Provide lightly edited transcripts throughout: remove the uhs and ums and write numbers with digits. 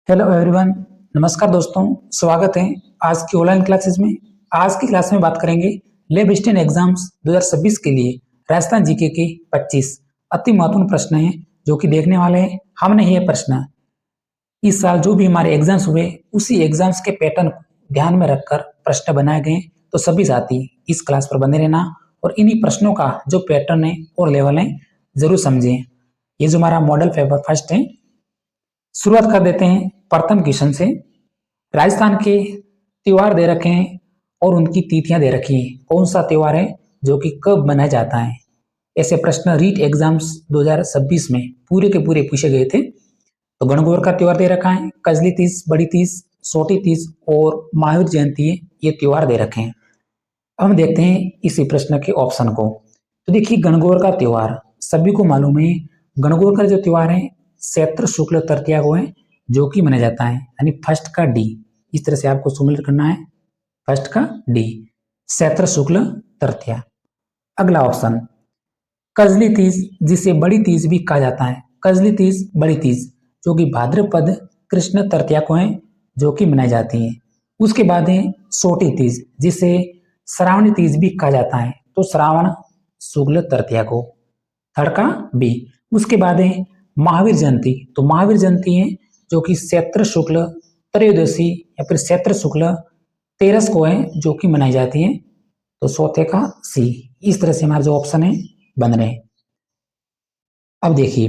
Hello everyone. नमस्कार दोस्तों, स्वागत है आज की ऑनलाइन क्लासेस में। आज की क्लास में बात करेंगे लेब स्टैंड एग्जाम्स 2026 के लिए राजस्थान जीके के 25 अति महत्वपूर्ण प्रश्न हैं जो कि देखने वाले हैं। हमने ये प्रश्न इस साल जो भी हमारे एग्जाम्स हुए उसी एग्जाम्स के पैटर्न को ध्यान में रखकर प्रश्न बनाए गए, तो सभी साथी इस क्लास पर बने रहना और इन्हीं प्रश्नों का जो पैटर्न है और लेवल है जरूर समझें। ये जो हमारा मॉडल पेपर फर्स्ट है, शुरुआत कर देते हैं प्रथम क्वेश्चन से। राजस्थान के त्योहार दे रखे हैं और उनकी तिथियां दे रखी हैं। कौन सा त्योहार है जो कि कब मनाया जाता है? ऐसे प्रश्न रीट एग्जाम्स 2026 में पूरे के पूरे पूछे गए थे। तो गणगौर का त्योहार दे रखा है, कजली तीज, बड़ी तीज, छोटी तीज और महावीर जयंती है, ये त्योहार दे रखे हैं। अब हम देखते हैं इसी प्रश्न के ऑप्शन को। तो देखिए, गणगौर का त्योहार सभी को मालूम है। गणगौर का जो त्योहार है चैत्र शुक्ल तृतीया को है जो कि मनाया जाता है, यानी फर्स्ट का डी। इस तरह से आपको सुमेलित करना है, फर्स्ट का डी, चैत्र शुक्ल तृतीया। अगला ऑप्शन कजली तीज, जिसे बड़ी तीज भी कहा जाता है। कजली तीज, बड़ी तीज जो कि भाद्रपद कृष्ण तृतीया को है जो कि मनाई जाती है। उसके बाद है छोटी तीज, जिसे श्रावणी तीज भी कहा जाता है, तो श्रावण शुक्ल तृतीया को, थर्ड का बी। उसके बाद है महावीर जयंती, तो महावीर जयंती है जो कि चैत्र शुक्ल त्रयोदशी या फिर चैत्र शुक्ल तेरस को है जो कि मनाई जाती है, तो चौथे का सी। इस तरह से हमारे जो ऑप्शन है बन रहे हैं। अब देखिए,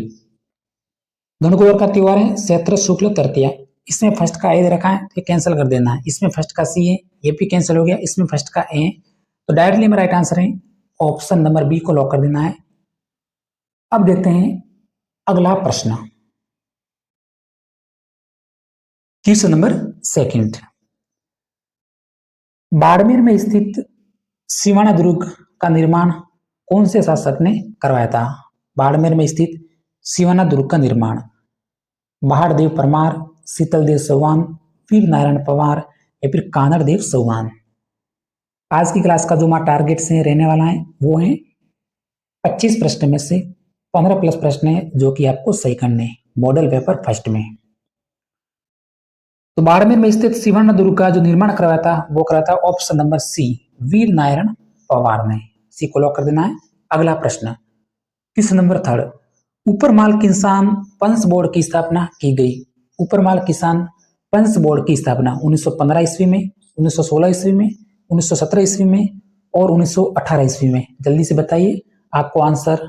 गणगौर का त्योहार है चैत्र शुक्ल तृतीया, इसमें फर्स्ट का ए दे रखा है तो कैंसिल कर देना है। इसमें फर्स्ट का सी है, ये भी कैंसिल हो गया। इसमें फर्स्ट का ए, तो डायरेक्टली मेरा राइट आंसर है ऑप्शन नंबर बी को लॉक कर देना है। अब देखते हैं अगला प्रश्न, क्वेश्चन नंबर सेकंड। बाड़मेर में स्थित सिवाना दुर्ग का निर्माण कौन से शासक ने करवाया था? बाड़मेर में स्थित सिवाना दुर्ग का निर्माण बहाड़देव परमार, शीतलदेव चौहान, वीर नारायण पवार या फिर कानरदेव चौहान। आज की क्लास का जो हमारा टारगेट से रहने वाला है वो है 25 प्रश्न में से 15 प्लस प्रश्न है जो कि आपको सही करने हैं मॉडल पेपर फर्स्ट में। तो बाड़मेर में स्थित सिवाना दुर्ग का जो निर्माण करवाया था वो कराया था ऑप्शन नंबर सी, वीर नारायण पवार ने। सी को लॉक कर देना है। अगला प्रश्न, क्वेश्चन नंबर थर्ड। ऊपरमाल किसान पंच बोर्ड की स्थापना की गई। ऊपरमाल किसान पंच बोर्ड की स्थापना 1915 ईस्वी में, 1916 ईस्वी में, 1917 ईस्वी में और 1918 ईस्वी में। जल्दी से बताइए, आपको आंसर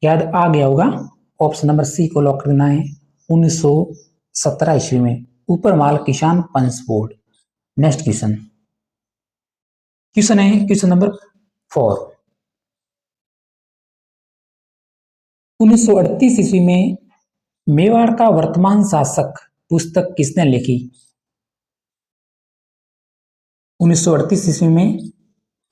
याद आ गया होगा। ऑप्शन नंबर सी को लॉक करना है, 1917 ईस्वी में ऊपरमाल किसान पंच बोर्ड। नेक्स्ट क्वेश्चन, क्वेश्चन है क्वेश्चन नंबर 4। 1938 ईस्वी में मेवाड़ का वर्तमान शासक पुस्तक किसने लिखी? 1938 ईस्वी में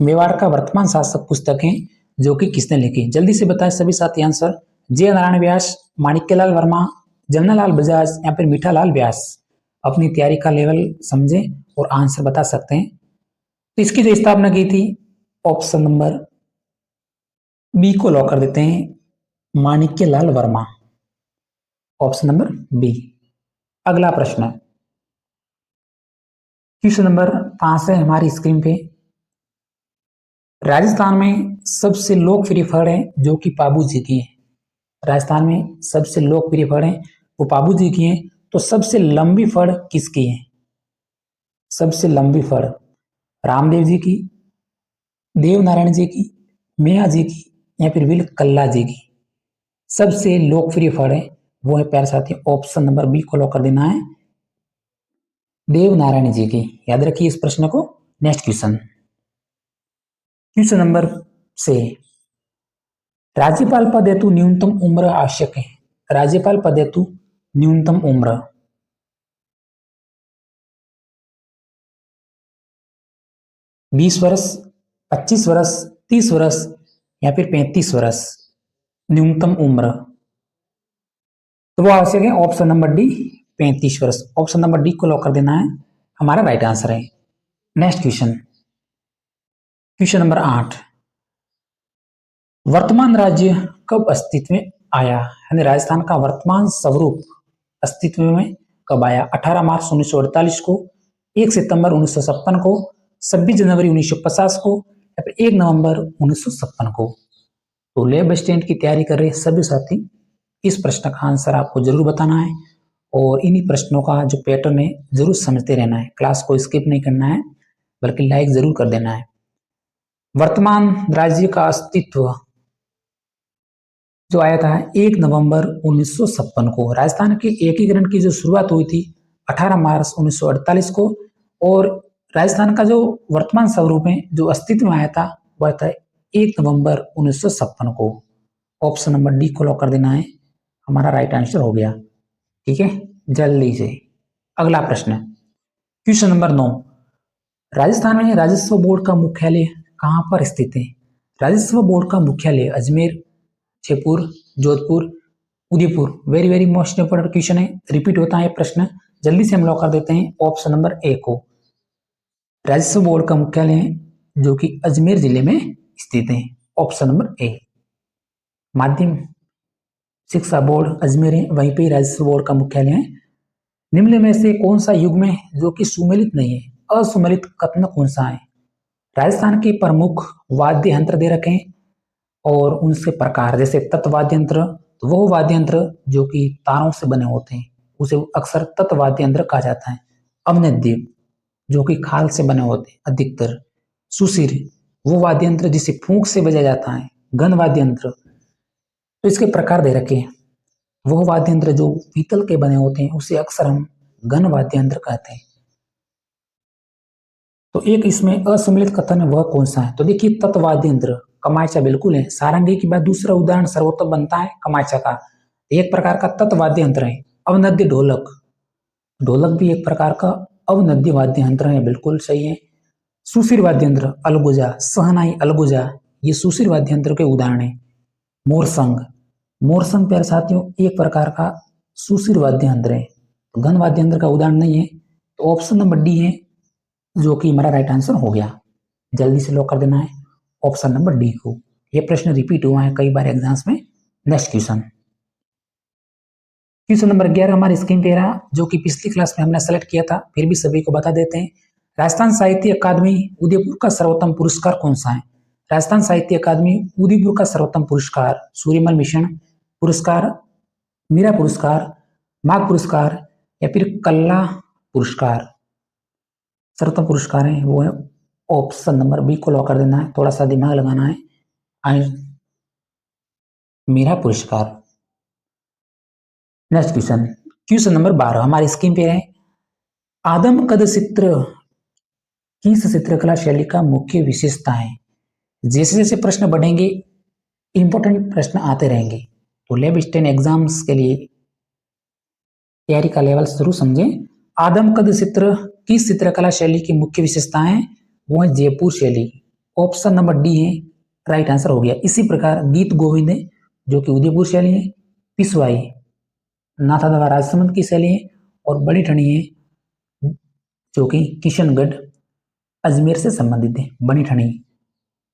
मेवाड़ का वर्तमान शासक पुस्तक है जो कि किसने लिखी? जल्दी से बताएं सभी साथी आंसर। जय नारायण व्यास, माणिक्यलाल वर्मा, जमनालाल बजाज या फिर मीठालाल व्यास। अपनी तैयारी का लेवल समझें और आंसर बता सकते हैं। तो इसकी जो स्थापना की थी ऑप्शन नंबर बी को लॉक कर देते हैं, Manikyalal Verma, option number B. अगला प्रश्न, क्वेश्चन नंबर 5 है हमारी स्क्रीन पे। राजस्थान में सबसे लोकप्रिय फल है जो कि पाबू जी की है। राजस्थान में सबसे लोकप्रिय फल है वो पाबू जी की है। तो सबसे लंबी फल किसकी है? सबसे लंबी फल रामदेव जी की, देव नारायण जी की, मियाँ जी की या फिर विल कल्ला जी की। सबसे लोकप्रिय फल है वो है प्यारे साथी ऑप्शन नंबर बी को लॉक कर देना है, देव नारायण जी की। याद रखिए इस प्रश्न को। Next question, question number 6। राज्यपाल पद हेतु न्यूनतम उम्र आवश्यक है। राज्यपाल पद हेतु न्यूनतम उम्र 20 वर्ष, 25 वर्ष, 30 वर्ष या फिर 35 वर्ष। न्यूनतम उम्र तो वो आवश्यक है ऑप्शन नंबर डी, 35 वर्ष। ऑप्शन नंबर डी को लॉक कर देना है, हमारा राइट आंसर है। Next question, question number 8। वर्तमान राज्य कब अस्तित्व में आया? यानी राजस्थान का वर्तमान स्वरूप अस्तित्व में कब आया? 18 मार्च 1948 को, 1 सितंबर 1956 को, 26 जनवरी 1950 को या फिर 1 नवंबर 1956 को। तो लैब असिस्टेंट की तैयारी कर रहे सभी साथी इस प्रश्न का आंसर आपको जरूर बताना है और इन्हीं प्रश्नों का जो पैटर्न है जरूर समझते रहना है। क्लास को स्किप नहीं करना है बल्कि लाइक जरूर कर देना है। वर्तमान राज्य का अस्तित्व जो आया था 1 नवंबर 1956 को। राजस्थान के एकीकरण की जो शुरुआत हुई थी 18 मार्च 1948 को और राजस्थान का जो वर्तमान स्वरूप है जो अस्तित्व में आया था वह था 1 नवंबर 1956 को। ऑप्शन नंबर डी को लॉक कर देना है, हमारा राइट आंसर हो गया। ठीक है, जल्दी से अगला प्रश्न, क्वेश्चन नंबर 9। राजस्थान में राजस्व बोर्ड का मुख्यालय कहां पर स्थित है? राजस्व बोर्ड का मुख्यालय Ajmer, Jaipur, Jodhpur, Udaipur. Very very most important question है, रिपीट होता है प्रश्न। जल्दी से हम लॉक कर देते हैं ऑप्शन नंबर ए को। राजस्व बोर्ड का मुख्यालय है जो कि अजमेर जिले में स्थित है, ऑप्शन नंबर ए। माध्यम शिक्षा बोर्ड अजमेर है, वहीं पे राजस्व बोर्ड का मुख्यालय है। निम्न में से कौन सा युग्म है जो कि सुमेलित नहीं है? असुमेलित कथन कौन सा है? राजस्थान के प्रमुख वाद्य यंत्र दे रखे हैं और उनसे प्रकार, जैसे तत्वाद्य यंत्र, तो वो वाद्य यंत्र जो कि तारों से बने होते हैं उसे अक्सर तत्वाद्य यंत्र कहा जाता है। अवनद्य जो कि खाल से बने होते हैं अधिकतर। सुशिर वो वाद्य यंत्र जिसे फूंक से बजाया जाता है। घन वाद्य यंत्र, तो इसके प्रकार दे रखे हैं। वो वाद्य यंत्र जो पीतल के बने होते हैं उसे अक्सर हम घन वाद्य यंत्र कहते हैं। तो एक इसमें असम्मिलित कथन है वह कौन सा है? तो देखिए तत्वाद्य यंत्र कमायचा बिल्कुल है। सारंगी के बाद दूसरा उदाहरण सर्वोत्तम बनता है कमायचा का। एक प्रकार का तत्वाद्य यंत्र है। अवनद्य ढोलक, ढोलक भी एक प्रकार का अवनद्य वाद्य यंत्र है, बिल्कुल सही है। सुशिर वाद्य यंत्र अलगुजा, सहनाई, अलगुजा, ये सुशिर वाद्य यंत्र के उदाहरण है। मोरसंग, मोरसंग प्यारे साथियों एक प्रकार का सुशिर वाद्य यंत्र है, तो घन वाद्य यंत्र का उदाहरण नहीं है। तो ऑप्शन नंबर डी है जो कि हमारा राइट आंसर हो गया। जल्दी से लॉक कर देना है ऑप्शन नंबर डी को। यह प्रश्न रिपीट हुआ है कई बार एग्जाम्स में। नेक्स्ट क्वेश्चन, क्वेश्चन नंबर 11 हमारी स्क्रीन पे रहा, जो कि पिछली क्लास में हमने सेलेक्ट किया था, फिर भी सभी को बता देते हैं। राजस्थान साहित्य अकादमी उदयपुर का सर्वोत्तम पुरस्कार कौन सा है? राजस्थान साहित्य अकादमी उदयपुर का सर्वोत्तम पुरस्कार सूर्यमल मिशन पुरस्कार, मीरा पुरस्कार, माघ पुरस्कार या फिर कल्ला पुरस्कार। सर्वोत्तम पुरस्कार है वो है ऑप्शन नंबर बी को लॉक कर देना है, थोड़ा सा दिमाग लगाना है। मीरा पुरस्कार। नेक्स्ट क्वेश्चन, क्वेश्चन नंबर 12 हमारी स्क्रीन पे है। आदम कद चित्र किस चित्रकला शैली का मुख्य विशेषता है? जैसे जैसे प्रश्न बढ़ेंगे इंपॉर्टेंट प्रश्न आते रहेंगे, तो लैब असिस्टेंट एग्जाम्स के लिए तैयारी का लेवल जरूर समझें। आदम कद चित्र किस चित्रकला शैली की मुख्य विशेषता है? वो है जयपुर शैली, ऑप्शन नंबर डी है राइट आंसर हो गया। इसी प्रकार गीत गोविंद है जो कि उदयपुर शैली है, पिसवाई नाथादवा राजसमंद की शैली है और बड़ी ठणी है जो कि किशनगढ़ अजमेर से संबंधित है। बनी ठणी,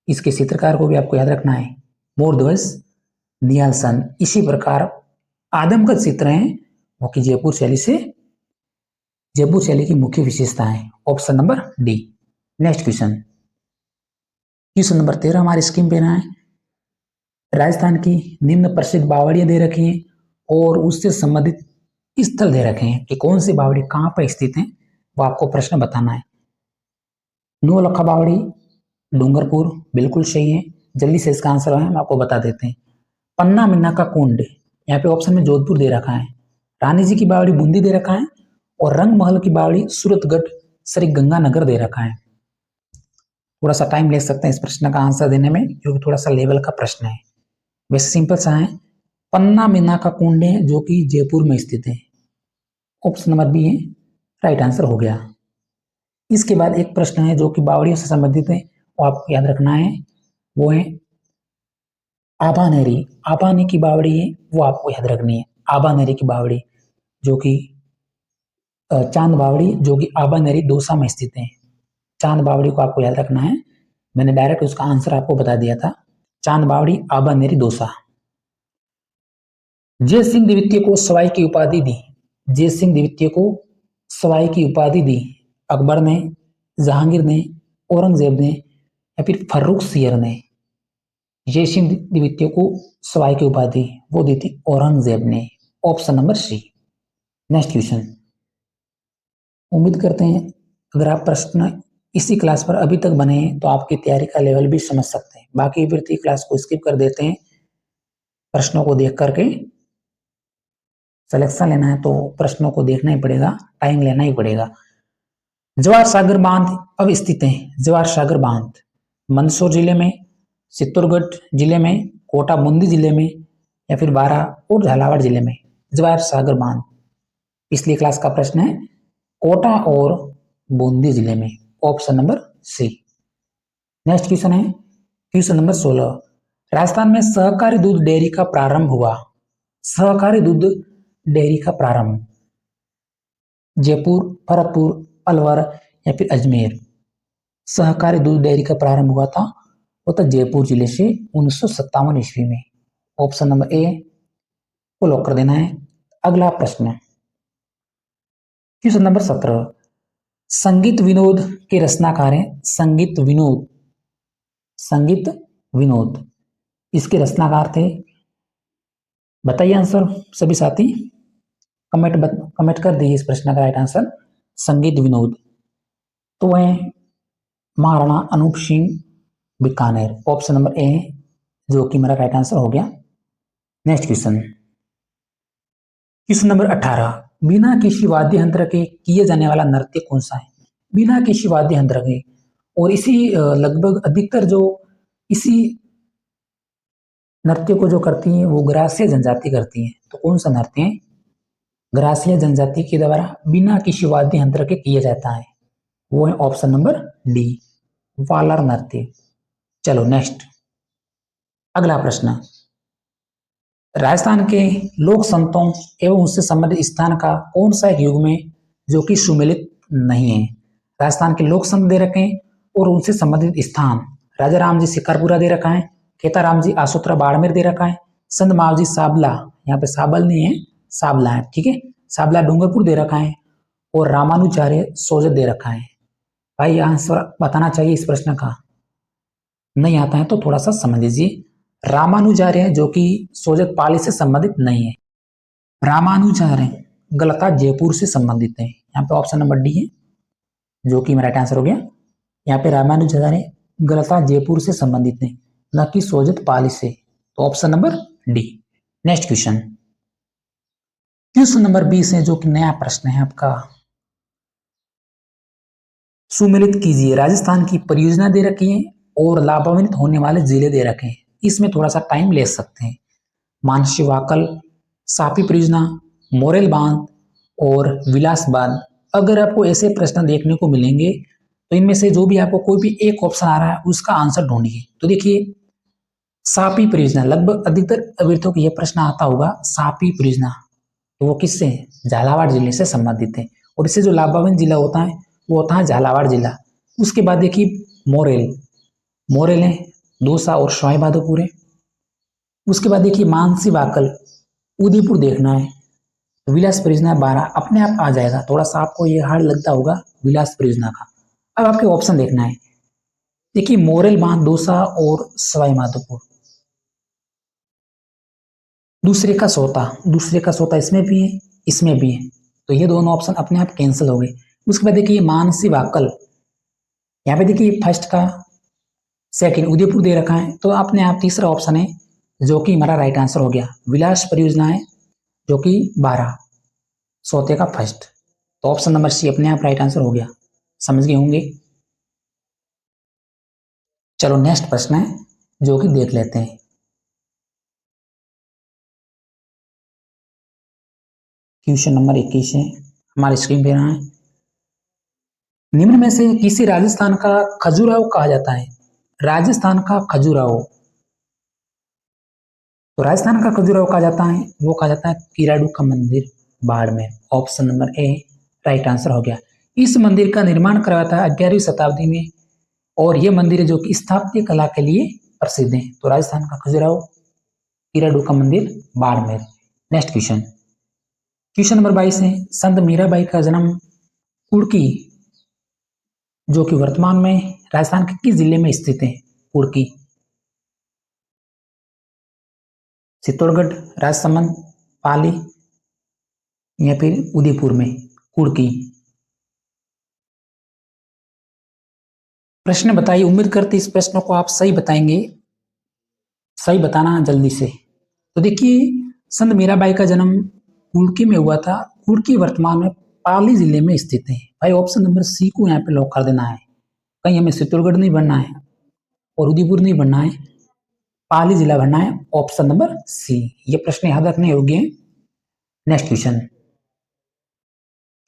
इसके चित्रकार को भी आपको याद रखना है, मोरध्वज नियालसन। इसी प्रकार आदम का चित्र है वो कि जयपुर शैली की मुख्य विशेषता है, option number D. Next question, question number 13 हमारी स्क्रीन पे है। राजस्थान की निम्न प्रसिद्ध बावड़ियां दे रखी हैं और उससे संबंधित स्थल दे रखे हैं कि कौन सी बावड़ी कहां पर स्थित है, वो आपको प्रश्न बताना है। नौलखा बावड़ी डूंगरपुर, बिल्कुल सही है। जल्दी से इसका आंसर है हम आपको बता देते हैं। पन्ना मिन्ना का कुंड, यहाँ पे ऑप्शन में जोधपुर दे रखा है। रानी जी की बावड़ी बूंदी दे रखा है और रंग महल की बावड़ी सूरतगढ़ श्री गंगानगर दे रखा है। थोड़ा सा टाइम ले सकते हैं इस प्रश्न का आंसर देने में क्योंकि थोड़ा सा लेवल का प्रश्न है, वैसे सिंपल सा है। पन्ना मिन्ना का कुंड है जो कि जयपुर में स्थित है, ऑप्शन नंबर बी है राइट आंसर हो गया। इसके बाद एक प्रश्न है जो कि बावड़ियों से संबंधित है, वो आपको याद रखना है, वो है आबानेरी। आबाने की बावड़ी है वो आपको याद रखनी है, आबानेरी की बावड़ी जो कि चांद बावड़ी जो कि आबानेरी दौसा में स्थित है। चांद बावड़ी को आपको याद रखना है, मैंने डायरेक्ट उसका आंसर आपको बता दिया था, चांद बावड़ी आबानेरी दौसा। जय सिंह द्वितीय को सवाई की उपाधि दी, जय सिंह द्वितीय को सवाई की उपाधि दी? अकबर ने, जहांगीर ने, औरंगजेब ने या फिर फर्रुखसियर ने? जय सिंह द्वितीय को सवाई की उपाधि वो दी थी औरंगजेब ने। Option number C. Next question. उम्मीद करते हैं अगर आप प्रश्न इसी क्लास पर अभी तक बने हैं तो आपकी तैयारी का लेवल भी समझ सकते हैं। बाकी विद्यार्थी क्लास को स्किप कर देते हैं, प्रश्नों को देख करके सिलेक्शन लेना है तो प्रश्नों को देखना ही पड़ेगा, टाइम लेना ही पड़ेगा। जवाहर सागर बांध अब स्थित है। जवाहर सागर बांध मंदसौर जिले में, चित्तौड़गढ़ जिले में, कोटा बूंदी जिले में या फिर बारा और झालावाड़ जिले में? जवाहर सागर बांध पिछली क्लास का प्रश्न है, कोटा और बूंदी जिले में। Option number C. Next question है क्वेश्चन नंबर 16। राजस्थान में सहकारी दूध डेयरी का प्रारंभ हुआ। सहकारी दूध डेयरी का प्रारंभ जयपुर, भरतपुर, अलवर या फिर अजमेर? सहकारी दूध डेयरी का प्रारंभ हुआ था वो था जयपुर जिले से 1957 ईस्वी में। ऑप्शन नंबर ए को लॉक कर देना है। अगला प्रश्न क्वेश्चन नंबर 17। संगीत विनोद के रचनाकार हैं। संगीत विनोद, संगीत विनोद इसके रचनाकार थे? बताइए आंसर सभी साथी, कमेंट कर दीजिए इस प्रश्न का राइट आंसर। संगीत विनोद तो वह Maharana Anup Singh Bikaner. Option number A जो कि मेरा राइट आंसर हो गया। Next question question number 18। बिना किसी वाद्य यंत्र के किए जाने वाला नृत्य कौन सा है? बिना किसी वाद्य यंत्र के, और इसी लगभग अधिकतर जो इसी नृत्य को जो करती हैं वो ग्रासीय जनजाति करती हैं। तो कौन सा नृत्य है ग्रासीय जनजाति के द्वारा बिना किसी वाद्य यंत्र के किया जाता है? वो है ऑप्शन नंबर डी, वालर नृत्य। चलो नेक्स्ट अगला प्रश्न। राजस्थान के लोक संतों एवं उससे संबंधित स्थान का कौन सा एक युग में जो कि सुमेलित नहीं है? राजस्थान के लोक संत दे रखे हैं और उनसे संबंधित स्थान राजा राम जी शिकारपुरा दे रखा है, खेताराम जी आसोत्रा बाड़मेर दे रखा है, संत मावजी साबला, यहाँ पे साबल नहीं है साबला है, ठीक है, साबला डूंगरपुर दे रखा है और रामानुचार्य सोजत दे रखा है। भाई आंसर बताना चाहिए इस प्रश्न का, नहीं आता है तो थोड़ा सा समझ लीजिए। रामानुजार्य जो कि सोजत पाली से संबंधित नहीं है। रामानुजार्य गलता जयपुर से संबंधित है। यहाँ पे ऑप्शन नंबर डी है जो कि मेरा राइट आंसर हो गया। यहाँ पे रामानुजार्य गलता जयपुर से संबंधित है, न कि सोजत पाली से। तो option number D. Next question question number 20 है जो कि नया प्रश्न है आपका। सुमेलित कीजिए। राजस्थान की परियोजना दे रखी है और लाभान्वित होने वाले जिले दे रखे हैं। इसमें थोड़ा सा टाइम ले सकते हैं। मानसी वाकल, सापी परियोजना, मोरेल बांध और विलास बांध। अगर आपको ऐसे प्रश्न देखने को मिलेंगे तो इनमें से जो भी आपको कोई भी एक ऑप्शन आ रहा है उसका आंसर ढूंढिए। तो देखिए सापी परियोजना, लगभग अधिकतर अभ्यर्थियों को यह प्रश्न आता होगा। सापी परियोजना तो वो किससे, झालावाड़ जिले से संबंधित है और इससे जो लाभान्वित जिला होता है वो होता है झालावाड़ जिला। उसके बाद देखिए मोरेल, मोरेल है दौसा और सवाई माधोपुर है। उसके बाद देखिए मानसी वाकल, उदयपुर देखना है। विलास परियोजना 12 अपने आप आ जाएगा। थोड़ा सा आपको ये हार्ड लगता होगा विलास परियोजना का। अब आपके ऑप्शन देखना है। देखिए मोरेल बांध, दौसा और सवाई माधोपुर। दूसरे का सोता इसमें भी है, इसमें भी है, तो ये दोनों ऑप्शन अपने आप कैंसिल हो गए। उसके बाद देखिए मानसी वाकल, यहाँ पे देखिए फर्स्ट का सेकंड उदयपुर दे रखा है, तो अपने आप तीसरा ऑप्शन है जो कि हमारा राइट आंसर हो गया। विलास परियोजना है जो कि 12, सोते का फर्स्ट। तो ऑप्शन नंबर सी अपने आप राइट आंसर हो गया। समझ गए होंगे। चलो नेक्स्ट प्रश्न है जो कि देख लेते हैं। क्वेश्चन नंबर 21 है हमारी स्क्रीन पे रहा है। निम्न में से किसी राजस्थान का खजुराहो कहा जाता है? राजस्थान का खजुराहो, तो राजस्थान का खजुराहो कहा जाता है वो कहा जाता है किराडू का मंदिर बाड़मेर। ऑप्शन नंबर ए राइट आंसर हो गया। इस मंदिर का निर्माण करवाया था 11वीं शताब्दी में और यह मंदिर है जो कि स्थापत्य कला के लिए प्रसिद्ध है। तो राजस्थान का खजुराहो, किराडू का मंदिर Barmer. Next question question number 22 है, संत मीराबाई का जन्म कुड़की, जो कि वर्तमान में राजस्थान के किस जिले में स्थित है? कुड़की, चित्तौड़गढ़, राजसमंद, पाली या फिर उदयपुर में? कुड़की। प्रश्न बताइए, उम्मीद करते इस प्रश्न को आप सही बताएंगे, सही बताना जल्दी से। तो देखिए, संत मीराबाई का जन्म कुड़की में हुआ था। कुड़की वर्तमान में पाली जिले में स्थित है। भाई ऑप्शन नंबर सी को यहाँ पे लॉक कर देना है। कहीं हमें चित्तौड़गढ़ नहीं बनना है और उदयपुर नहीं बनना है, पाली जिला बनना है। Option number C. ये प्रश्न याद रखने योग्य है। नेक्स्ट क्वेश्चन,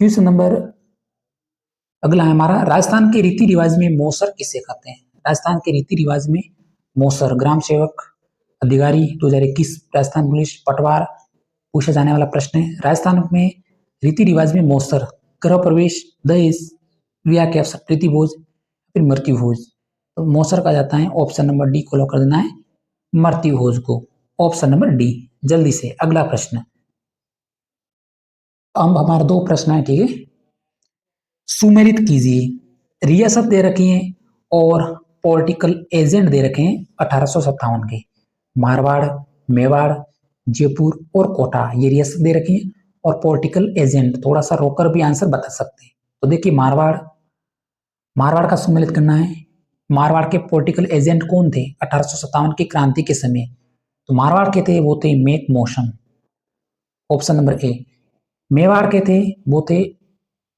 क्वेश्चन नंबर अगला है हमारा, राजस्थान के रीति रिवाज में मौसर किसे कहते हैं? राजस्थान के रीति रिवाज में मौसर, ग्राम सेवक अधिकारी 2021 राजस्थान पुलिस पटवार पूछा जाने वाला प्रश्न है। राजस्थान में रीति रिवाज में मौसर, गृह प्रवेश, दहेज, विवाह के अवसर, प्रीति भोज, फिर मृत्यु भोज, तो मौसर कहा जाता है। ऑप्शन नंबर डी को लॉक कर देना है, मृत्यु भोज को। Option number D. जल्दी से अगला प्रश्न। अब हमारे दो प्रश्न है, ठीक है। सुमेलित कीजिए। रियासत दे रखी है और पॉलिटिकल एजेंट दे रखे हैं 1857 के। मारवाड़, मेवाड़, जयपुर और कोटा, ये रियासत दे रखी है। और पॉलिटिकल एजेंट, थोड़ा सा रोककर भी आंसर बता सकते हैं। तो देखिए, मारवाड़, मारवाड़ का सुमेलित करना है। मारवाड़ के पॉलिटिकल एजेंट कौन थे 1857 की क्रांति के समय? तो मारवाड़ के थे वो थे मेक मोशन, ऑप्शन नंबर ए। मेवाड़ के थे वो थे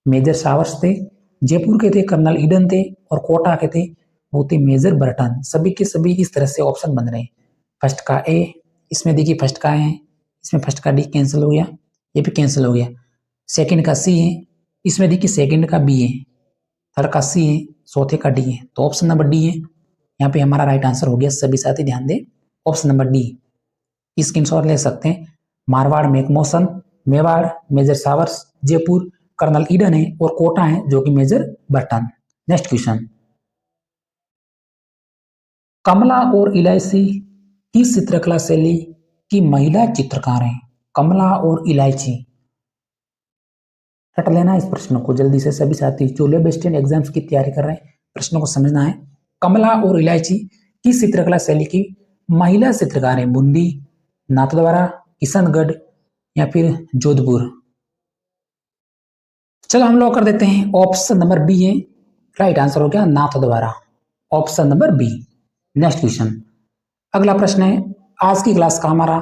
मेजर सावर्स थे। जयपुर के थे कर्नल ईडन थे। और कोटा के थे वो थे मेजर बर्टन। सभी के सभी इस तरह से ऑप्शन बन रहे हैं। फर्स्ट का ए, इसमें देखिए फर्स्ट का है, इसमें फर्स्ट का डी कैंसिल हो गया, ये भी कैंसिल हो गया। सेकंड का सी है, इसमें देखिए सेकंड का बी है, थर्ड का सी है, चौथे का डी है। तो ऑप्शन नंबर डी है यहाँ पे हमारा राइट आंसर हो गया। सभी साथी ध्यान दें, ऑप्शन नंबर डी। स्क्रीनशॉट ले सकते हैं। Marwar Macmason, Mewar major Sawers, Jaipur colonel Eden है और कोटा है जो कि मेजर बर्टन। नेक्स्ट क्वेश्चन, कमला और इलायची किस चित्रकला शैली की महिला चित्रकार हैं? कमला और इलायची, रट लेना इस प्रश्न को जल्दी से सभी साथी जो लेब स्टैंड एग्जाम्स की तैयारी कर रहे हैं, प्रश्न को समझना है। कमला और इलायची किस चित्रकला शैली की महिला चित्रकार हैं? बूंदी, नाथद्वारा, किशनगढ़ या फिर जोधपुर? चलो हम लॉक कर देते हैं, ऑप्शन नंबर बी है राइट आंसर हो गया, Nathdwara. Option number B. Next question, अगला प्रश्न है आज की क्लास का हमारा।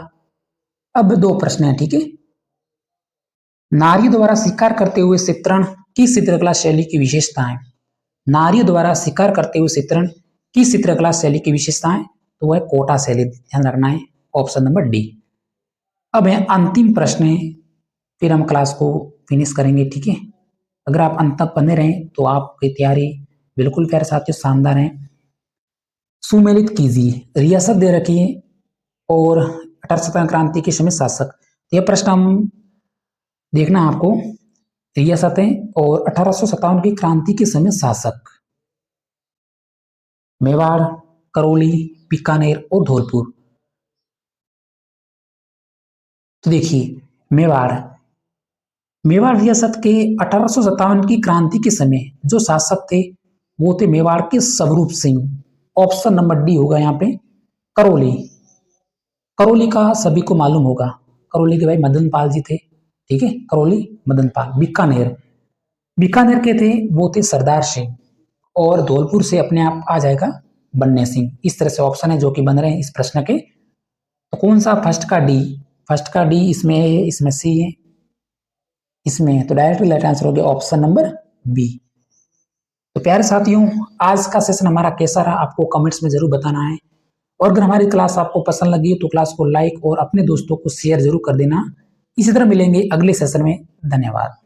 अब दो प्रश्न है, ठीक है। नारियों द्वारा शिकार करते हुए चित्रण किस चित्रकला शैली की विशेषताएं? नारियों द्वारा शिकार करते हुए चित्रण किस चित्रकला शैली की विशेषताएं? तो वह कोटा शैली, ध्यान रखना है। Option number D. अब है अंतिम प्रश्न है, फिर हम क्लास को फिनिश करेंगे, ठीक है। अगर आप अंत तक बने रहें तो आपकी तैयारी बिल्कुल प्यारे साथियों शानदार है। सुमेलित कीजिए। रियासत दे रखी है और 1857 क्रांति के समय शासक। यह प्रश्न हम देखना आपको, रियासतें और 1857 की क्रांति के समय शासक। मेवाड़, करौली, बीकानेर और धौलपुर। तो देखिए, मेवाड़, मेवाड़ रियासत के 1857 की क्रांति के समय जो शासक थे वो थे मेवाड़ के Swaroop Singh. Option number D होगा यहाँ पे करौली। करौली का सभी को मालूम होगा, करौली के भाई मदन पाल जी थे, ठीक है, करौली मदन पाल। बीकानेर, बीकानेर के थे वो थे सरदार सिंह। और धौलपुर से अपने आप आ जाएगा बन्ने सिंह। इस तरह से ऑप्शन है जो कि बन रहे हैं इस प्रश्न के। तो कौन सा? फर्स्ट का डी, फर्स्ट का डी इसमें है, इसमें सी है, इसमें है, तो डायरेक्टली राइट आंसर हो गया ऑप्शन नंबर बी। तो प्यारे साथियों, आज का सेशन हमारा कैसा रहा आपको कमेंट्स में जरूर बताना है। और अगर हमारी क्लास आपको पसंद लगी तो क्लास को लाइक और अपने दोस्तों को शेयर जरूर कर देना। इसी तरह मिलेंगे अगले सेशन में। धन्यवाद।